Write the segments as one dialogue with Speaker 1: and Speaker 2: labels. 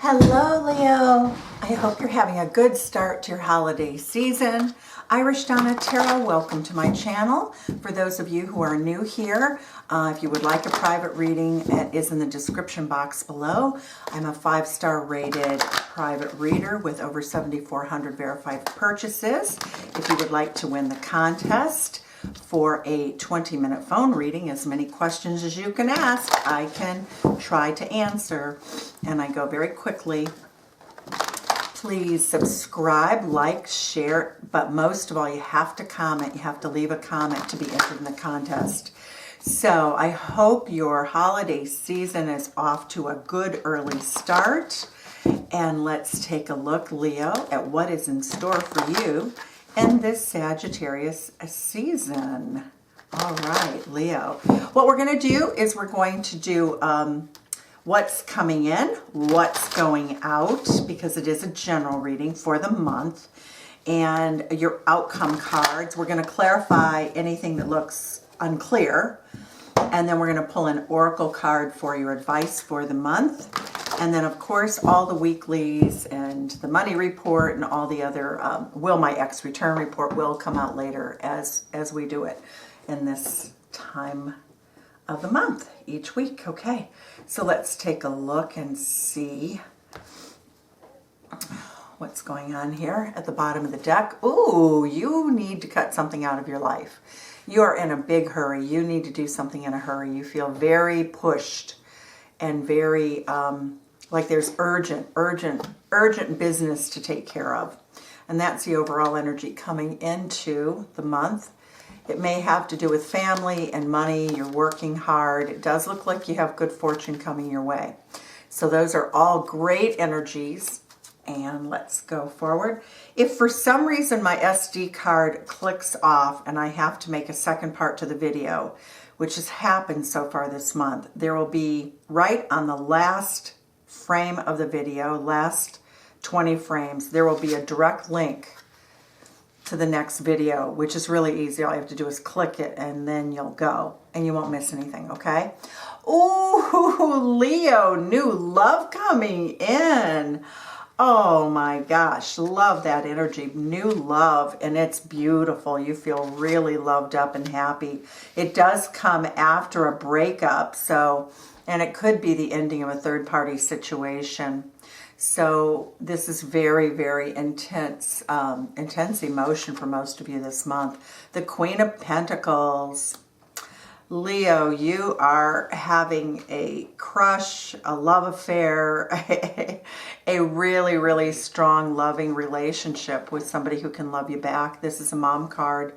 Speaker 1: Hello, Leo. I hope you're having a good start to your holiday season. Irish Donna Tarot, welcome to my channel. For those of you who are new here, if you would like a private reading, it is in the description box below. I'm a 5-star rated private reader with over 7,400 verified purchases. If you would like to win the contest for a 20-minute phone reading, as many questions as you can ask, I can try to answer, and I go very quickly. Please subscribe, like, share, but most of all, you have to comment. You have to leave a comment to be entered in the contest. So I hope your holiday season is off to a good early start. And let's take a look, Leo, at what is in store for you in this Sagittarius season. All right, Leo. What we're going to do is we're going to do what's coming in, what's going out, because it is a general reading for the month, and your outcome cards. We're going to clarify anything that looks unclear, and then we're going to pull an oracle card for your advice for the month. And then, of course, all the weeklies and the money report and all the other, Will My Ex Return report will come out later as we do it in this time of the month each week. Okay, so let's take a look and see what's going on here at the bottom of the deck. Ooh, you need to cut something out of your life. You are in a big hurry. You need to do something in a hurry. You feel very pushed and very like there's urgent business to take care of. And that's the overall energy coming into the month. It may have to do with family and money. You're working hard. It does look like you have good fortune coming your way. So those are all great energies. And let's go forward. If for some reason my SD card clicks off and I have to make a second part to the video, which has happened so far this month, there will be right on the last frame of the video, last 20 frames, there will be a direct link to the next video, which is really easy. All you have to do is click it and then you'll go and you won't miss anything, okay? Ooh, Leo, new love coming in. Oh my gosh, love that energy. New love, and it's beautiful. You feel really loved up and happy. It does come after a breakup, so, and it could be the ending of a third-party situation. So this is very, very intense, intense emotion for most of you this month. The Queen of Pentacles. Leo, you are having a crush, a love affair, a really, really strong, loving relationship with somebody who can love you back. This is a mom card.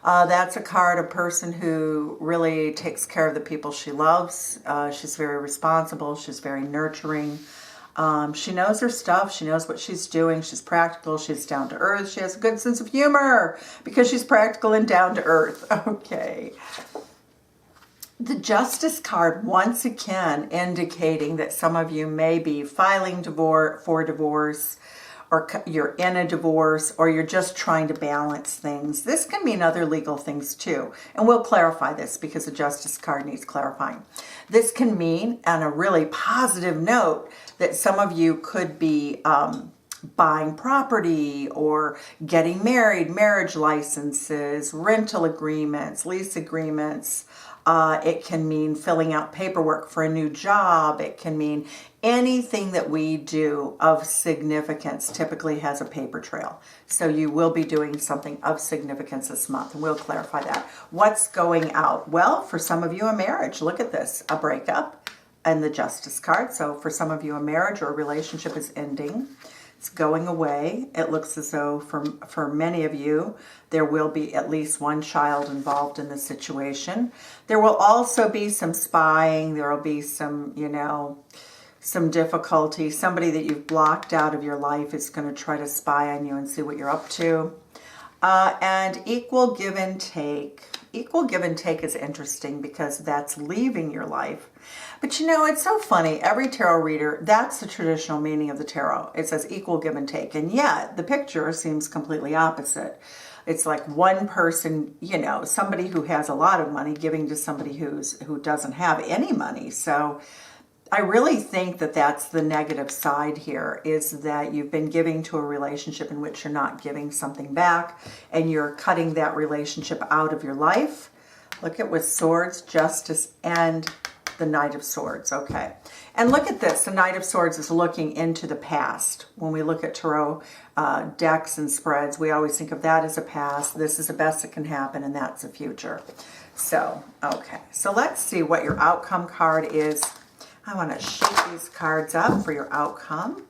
Speaker 1: That's a card, a person who really takes care of the people she loves. She's very responsible. She's very nurturing. She knows her stuff. She knows what she's doing. She's practical. She's down to earth. She has a good sense of humor because she's practical and down to earth. Okay. The Justice card, once again, indicating that some of you may be filing for divorce, or you're in a divorce, or you're just trying to balance things. This can mean other legal things too. And we'll clarify this because the Justice card needs clarifying. This can mean, on a really positive note, that some of you could be buying property or getting married, marriage licenses, rental agreements, lease agreements. It can mean filling out paperwork for a new job. It can mean anything that we do of significance typically has a paper trail. So you will be doing something of significance this month, and we'll clarify that. What's going out? Well, for some of you, a marriage. Look at this, a breakup and the Justice card. So for some of you, a marriage or a relationship is ending. It's going away. It looks as though for many of you, there will be at least one child involved in the situation. There will also be some spying. There will be some, some difficulty. Somebody that you've blocked out of your life is going to try to spy on you and see what you're up to. And equal give and take. Equal give and take is interesting because that's leaving your life. But it's so funny. Every tarot reader, that's the traditional meaning of the tarot. It says equal give and take. And yet the picture seems completely opposite. It's like one person, somebody who has a lot of money giving to somebody who doesn't have any money. So I really think that that's the negative side here, is that you've been giving to a relationship in which you're not giving something back, and you're cutting that relationship out of your life. Look at with Swords, Justice, and the Knight of Swords. Okay. And look at this. The Knight of Swords is looking into the past. When we look at tarot decks and spreads, we always think of that as a past. This is the best that can happen, and that's the future. So, okay. So let's see what your outcome card is. I want to shake these cards up for your outcome.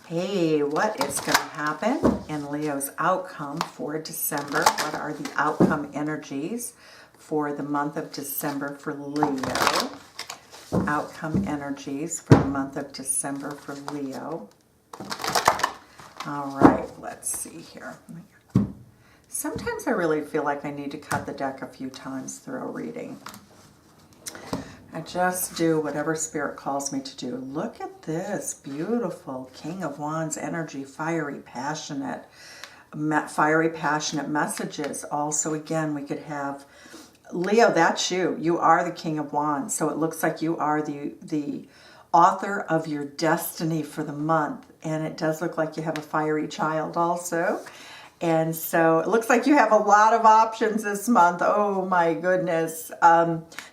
Speaker 1: Hey, what is going to happen in Leo's outcome for December? What are the outcome energies for the month of December for Leo? Outcome energies for the month of December for Leo. All right, let's see here. Sometimes I really feel like I need to cut the deck a few times through a reading. I just do whatever Spirit calls me to do. Look at this beautiful King of Wands energy, fiery, passionate messages. Also, again, we could have Leo, that's you. You are the King of Wands. So it looks like you are the author of your destiny for the month. And it does look like you have a fiery child also. And so it looks like you have a lot of options this month. Oh my goodness.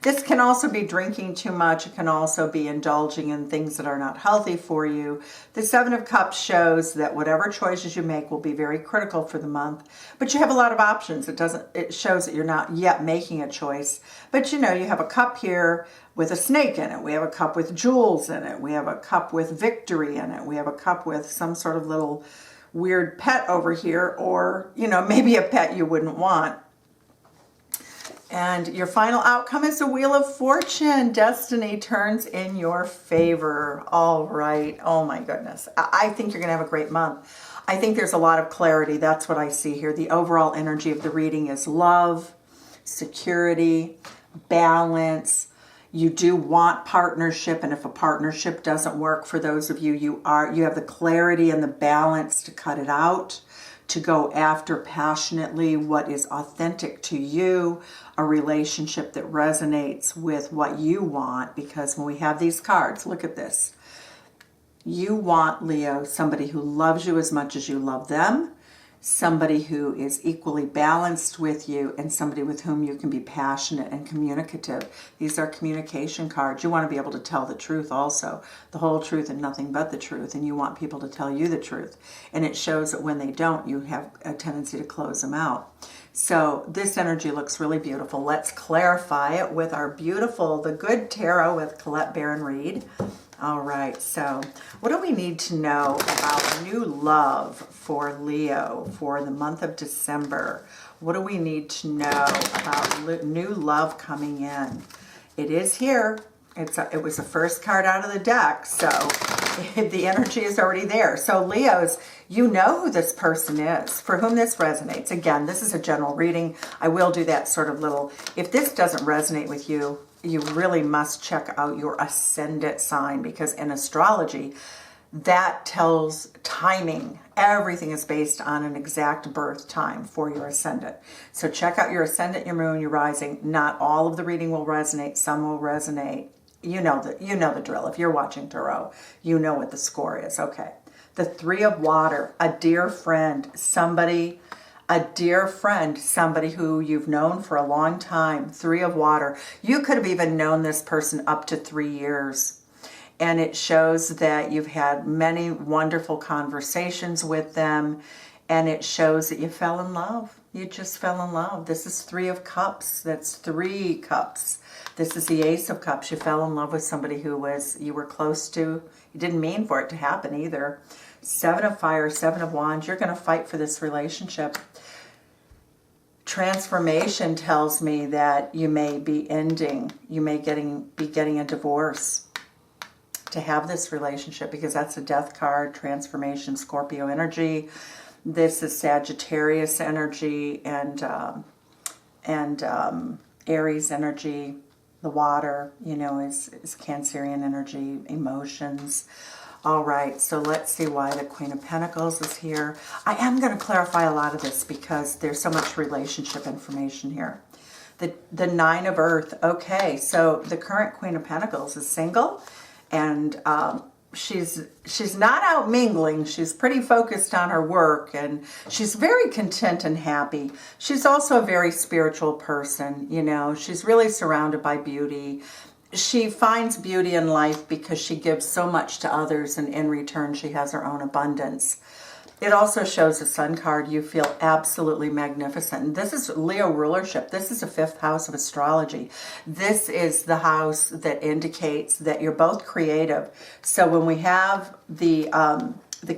Speaker 1: This can also be drinking too much. It can also be indulging in things that are not healthy for you. The Seven of Cups shows that whatever choices you make will be very critical for the month. But you have a lot of options. It shows that you're not yet making a choice. But you know, you have a cup here with a snake in it. We have a cup with jewels in it. We have a cup with victory in it. We have a cup with some sort of little weird pet over here, or, you know, maybe a pet you wouldn't want. And your final outcome is the Wheel of Fortune. Destiny turns in your favor. All right. Oh my goodness. I think you're going to have a great month. I think there's a lot of clarity. That's what I see here. The overall energy of the reading is love, security, balance. You do want partnership, and if a partnership doesn't work for those of you, you have the clarity and the balance to cut it out, to go after passionately what is authentic to you, a relationship that resonates with what you want. Because when we have these cards, look at this. You want, Leo, somebody who loves you as much as you love them, somebody who is equally balanced with you, and somebody with whom you can be passionate and communicative. These are communication cards. You want to be able to tell the truth also, the whole truth and nothing but the truth, and you want people to tell you the truth. And it shows that when they don't, you have a tendency to close them out. So this energy looks really beautiful. Let's clarify it with our beautiful, the Good Tarot with Colette Baron-Reid. All right, so what do we need to know about new love for Leo for the month of December? What do we need to know about new love coming in? It is here. It was the first card out of the deck, so the energy is already there. So Leos, you know who this person is, for whom this resonates. Again, this is a general reading. I will do that sort of little, if this doesn't resonate with you, you really must check out your ascendant sign, because in astrology, that tells timing. Everything is based on an exact birth time for your ascendant. So check out your ascendant, your moon, your rising. Not all of the reading will resonate. Some will resonate. You know the drill. If you're watching tarot, you know what the score is. Okay. The Three of Water, a dear friend, a dear friend, somebody who you've known for a long time. Three of Water. You could have even known this person up to 3 years. And it shows that you've had many wonderful conversations with them. And it shows that you fell in love. You just fell in love. This is Three of Cups. That's 3 cups. This is the Ace of Cups. You fell in love with somebody you were close to. You didn't mean for it to happen either. 7 of Fire, 7 of Wands. You're going to fight for this relationship. Transformation tells me that you may be ending. You may be getting a divorce to have this relationship, because that's a Death card. Transformation, Scorpio energy. This is Sagittarius energy and Aries energy. The water, is Cancerian energy, emotions. All right, so let's see why the Queen of Pentacles is here. I am going to clarify a lot of this because there's so much relationship information here. The Nine of Earth. Okay, so the current Queen of Pentacles is single, and she's not out mingling. She's pretty focused on her work, and she's very content and happy. She's also a very spiritual person, you know. She's really surrounded by beauty. She finds beauty in life because she gives so much to others, and in return she has her own abundance. It also shows the Sun card. You feel absolutely magnificent. And this is Leo rulership. This is the 5th house of astrology. This is the house that indicates that you're both creative. So when we have the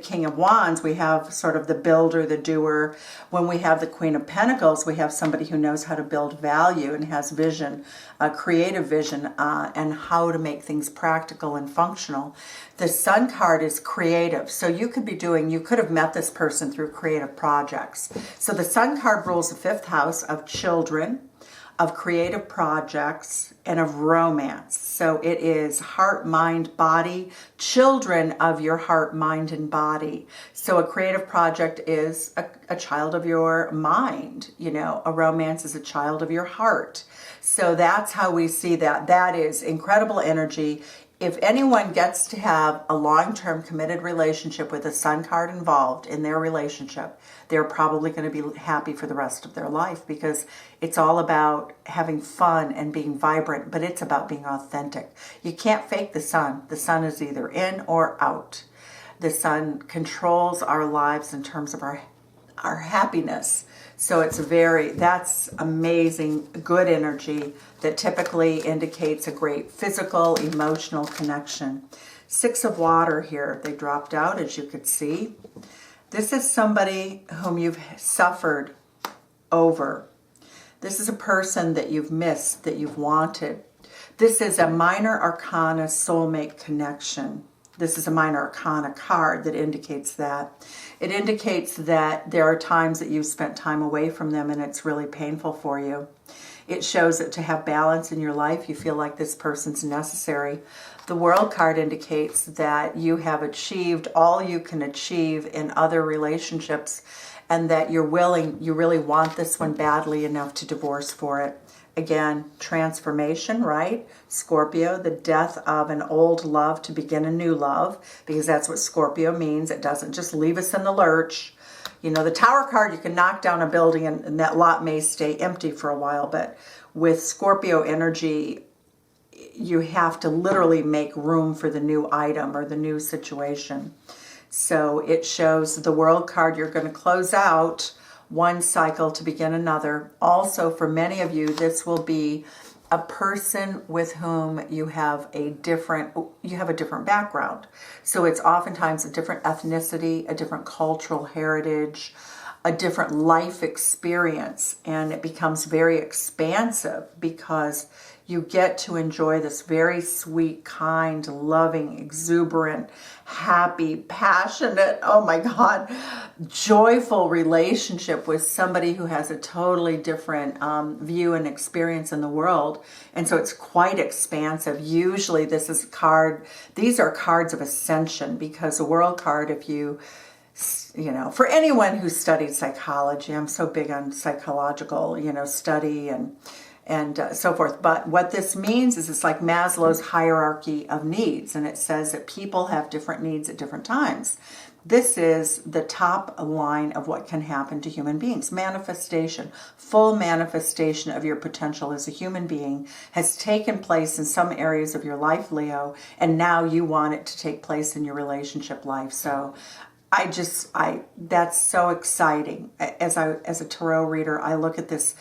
Speaker 1: King of Wands, we have sort of the builder, the doer. When we have the Queen of Pentacles, we have somebody who knows how to build value and has vision, a creative vision, and how to make things practical and functional. The Sun card is creative. So you could have met this person through creative projects. So the Sun card rules the 5th house of children, of creative projects, and of romance. So it is heart, mind, body, children of your heart, mind, and body. So a creative project is a child of your mind, you know, a romance is a child of your heart. So that's how we see that. That is incredible energy. If anyone gets to have a long-term committed relationship with a Sun card involved in their relationship, they're probably going to be happy for the rest of their life, because it's all about having fun and being vibrant, but it's about being authentic. You can't fake the sun. The sun is either in or out. The sun controls our lives in terms of our happiness. So that's amazing, good energy that typically indicates a great physical, emotional connection. 6 of water here. They dropped out, as you could see. This is somebody whom you've suffered over. This is a person that you've missed, that you've wanted. This is a minor arcana soulmate connection. This is a minor arcana card that indicates that. It indicates that there are times that you've spent time away from them and it's really painful for you. It shows that to have balance in your life, you feel like this person's necessary. The World card indicates that you have achieved all you can achieve in other relationships, and that you really want this one badly enough to divorce for it. Again, transformation, right? Scorpio, the death of an old love to begin a new love, because that's what Scorpio means. It doesn't just leave us in the lurch. You know, the Tower card, you can knock down a building and that lot may stay empty for a while, but with Scorpio energy, you have to literally make room for the new item or the new situation. So it shows the World card, you're going to close out one cycle to begin another. Also, for many of you, this will be a person with whom you have a different background. So it's oftentimes a different ethnicity, a different cultural heritage, a different life experience, and it becomes very expansive because you get to enjoy this very sweet, kind, loving, exuberant, happy, passionate, oh my God, joyful relationship with somebody who has a totally different view and experience in the world. And so it's quite expansive. Usually these are cards of ascension, because the World card, if you know, for anyone who studied psychology, I'm so big on psychological, study and so forth. But what this means is it's like Maslow's hierarchy of needs, and it says that people have different needs at different times. This is the top line of what can happen to human beings. Manifestation, full manifestation of your potential as a human being has taken place in some areas of your life, Leo, and now you want it to take place in your relationship life. So that's so exciting. As a tarot reader, I look at this.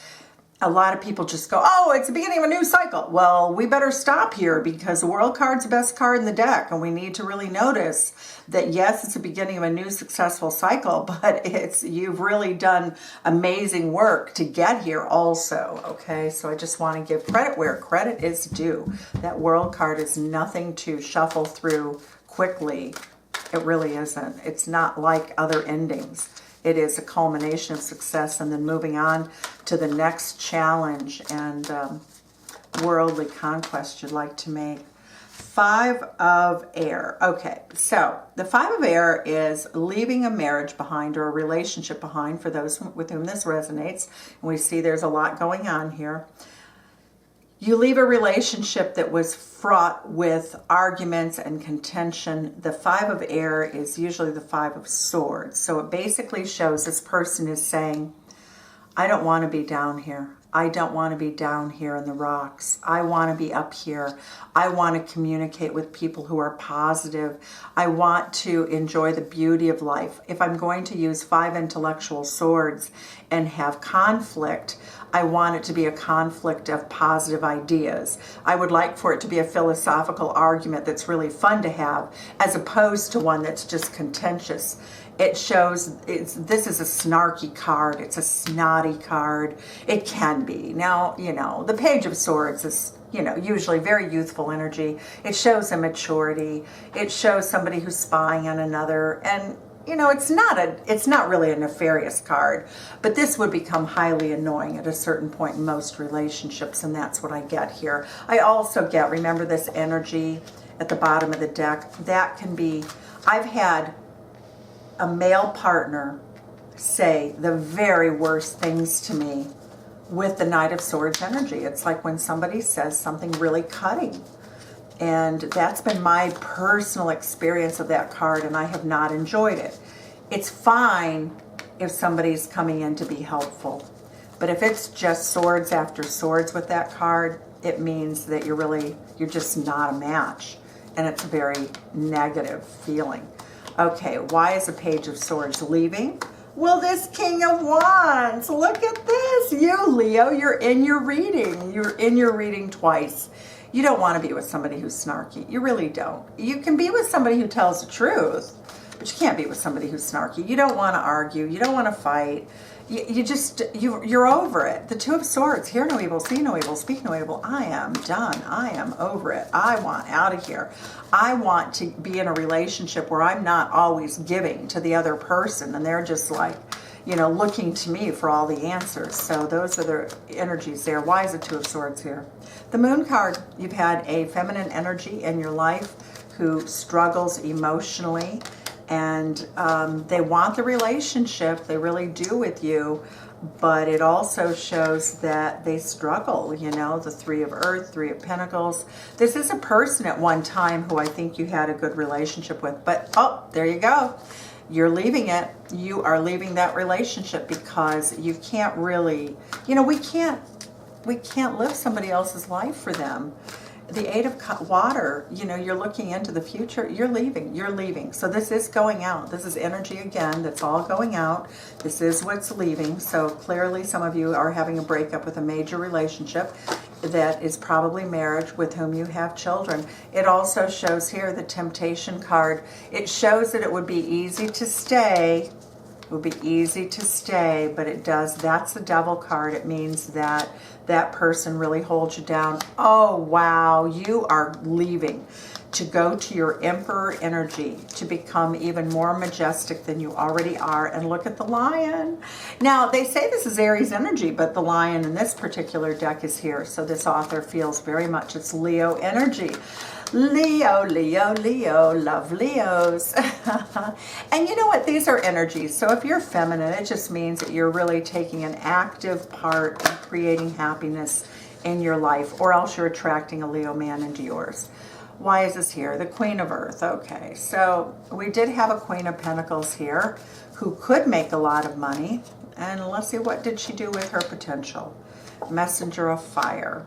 Speaker 1: A lot of people just go, oh, it's the beginning of a new cycle. Well, we better stop here, because the World card's the best card in the deck, and we need to really notice that, yes, it's the beginning of a new successful cycle, but you've really done amazing work to get here also, okay? So I just want to give credit where credit is due. That World card is nothing to shuffle through quickly. It really isn't. It's not like other endings. It is a culmination of success and then moving on to the next challenge and worldly conquest you'd like to make. 5 of Air. Okay, so the 5 of Air is leaving a marriage behind or a relationship behind, for those with whom this resonates. And we see there's a lot going on here. You leave a relationship that was fraught with arguments and contention. The Five of Air is usually the Five of Swords. So it basically shows this person is saying, I don't want to be down here. I don't want to be down here in the rocks. I want to be up here. I want to communicate with people who are positive. I want to enjoy the beauty of life. If I'm going to use 5 intellectual swords and have conflict, I want it to be a conflict of positive ideas. I would like for it to be a philosophical argument that's really fun to have, as opposed to one that's just contentious. It shows this is a snarky card. It's a snotty card. It can be. Now, you know, the Page of Swords is, you know, usually very youthful energy. It shows immaturity. It shows somebody who's spying on another. And, you know, it's not really a nefarious card, but this would become highly annoying at a certain point in most relationships, and that's what I get here. I also get, remember this energy at the bottom of the deck? That can be, I've had a male partner say the very worst things to me with the Knight of Swords energy. It's like when somebody says something really cutting. And that's been my personal experience of that card, and I have not enjoyed it. It's fine if somebody's coming in to be helpful. But if it's just swords after swords with that card, it means that you're just not a match. And it's a very negative feeling. Okay, why is the Page of Swords leaving? Well, this King of Wands, look at this. You, Leo, you're in your reading. You're in your reading twice. You don't want to be with somebody who's snarky. You really don't. You can be with somebody who tells the truth, but you can't be with somebody who's snarky. You don't want to argue. You don't want to fight. You're over it. The Two of Swords, hear no evil, see no evil, speak no evil. I am done. I am over it. I want out of here. I want to be in a relationship where I'm not always giving to the other person and they're just like, you know, looking to me for all the answers. So those are the energies there. Why is the Two of Swords here? The Moon card, you've had a feminine energy in your life who struggles emotionally, and they want the relationship, they really do with you, but it also shows that they struggle, you know, the Three of Earth, Three of Pentacles. This is a person at one time who I think you had a good relationship with, but oh, there you go. You're leaving it. You are leaving that relationship because you can't really, you know, we can't live somebody else's life for them. The Eight of Water, you know, you're looking into the future. You're leaving. So this is going out. This is energy again. That's all going out. This is what's leaving. So clearly some of you are having a breakup with a major relationship that is probably marriage with whom you have children. It also shows here the Temptation card. It shows that it would be easy to stay. It would be easy to stay, but it does. That's the Devil card. It means that that person really holds you down. Oh, wow. You are leaving to go to your Emperor energy, to become even more majestic than you already are. And look at the Lion. Now, they say this is Aries energy, but the Lion in this particular deck is here. So this author feels very much it's Leo energy. Leo, Leo, Leo, love Leos. And you know what? These are energies. So if you're feminine, it just means that you're really taking an active part in creating happiness in your life, or else you're attracting a Leo man into yours. Why is this here? The Queen of Earth. Okay, so we did have a Queen of Pentacles here who could make a lot of money. And let's see, what did she do with her potential? Messenger of Fire.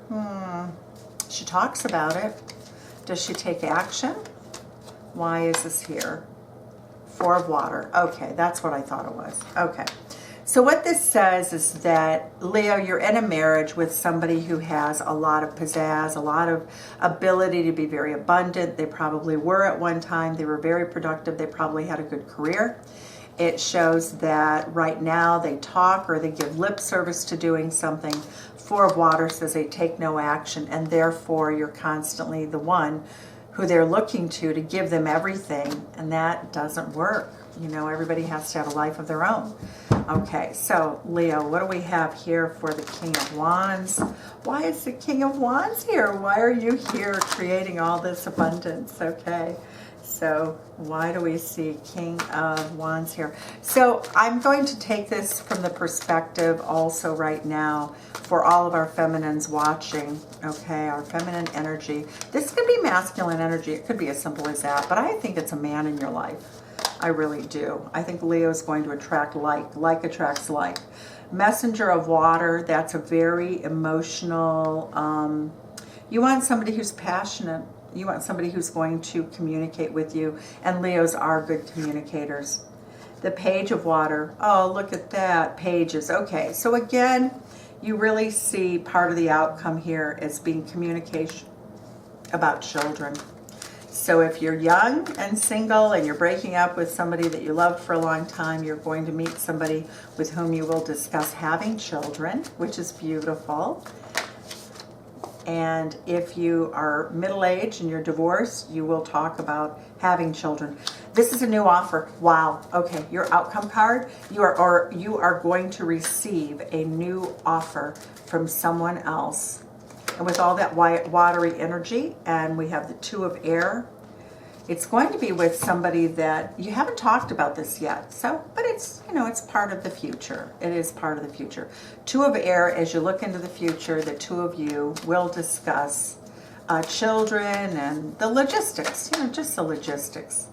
Speaker 1: She talks about it. Does she take action? Why is this here? Four of Water. Okay, that's what I thought it was. Okay. So what this says is that, Leo, you're in a marriage with somebody who has a lot of pizzazz, a lot of ability to be very abundant. They probably were at one time. They were very productive. They probably had a good career. It shows that right now they talk or they give lip service to doing something. Four of Water says they take no action, and therefore you're constantly the one who they're looking to give them everything, and that doesn't work. You know, everybody has to have a life of their own. Okay, so Leo, what do we have here for the King of Wands? Why is the King of Wands here? Why are you here creating all this abundance? Okay, So why do we see King of Wands here? So I'm going to take this from the perspective also right now for all of our feminines watching, okay, our feminine energy. This could be masculine energy. It could be as simple as that, but I think it's a man in your life. I really do. I think Leo is going to attract like attracts like. Messenger of water, that's a very emotional, you want somebody who's passionate. You want somebody who's going to communicate with you, and Leos are good communicators. The Page of Water, oh, look at that, pages. Okay, so again, you really see part of the outcome here as being communication about children. So if you're young and single and you're breaking up with somebody that you loved for a long time, you're going to meet somebody with whom you will discuss having children, which is beautiful. And if you are middle-aged and you're divorced, you will talk about having children. This is a new offer. Wow. Okay, your outcome card, you are going to receive a new offer from someone else. And with all that watery energy, and we have the Two of Air, it's going to be with somebody that you haven't talked about this yet. So, but it's, you know, it's part of the future. It is part of the future. Two of Air, as you look into the future, the two of you will discuss children and the logistics, you know, just the logistics.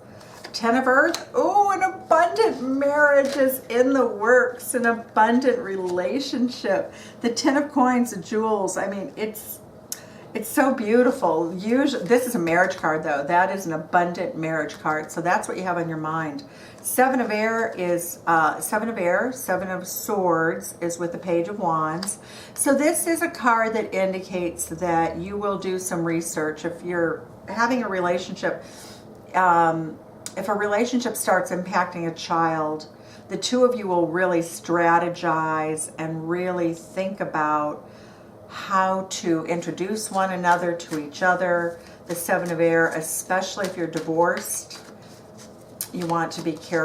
Speaker 1: Ten of Earth, oh, an abundant marriage is in the works, an abundant relationship. The Ten of Coins, the jewels, I mean, it's so beautiful. Usually, this is a marriage card though. That is an abundant marriage card. So that's what you have on your mind. Seven of Air is Seven of Swords is with the Page of Wands. So this is a card that indicates that you will do some research. If you're having a relationship, if a relationship starts impacting a child, the two of you will really strategize and really think about how to introduce one another to each other. The Seven of Air, especially if you're divorced, you want to be careful.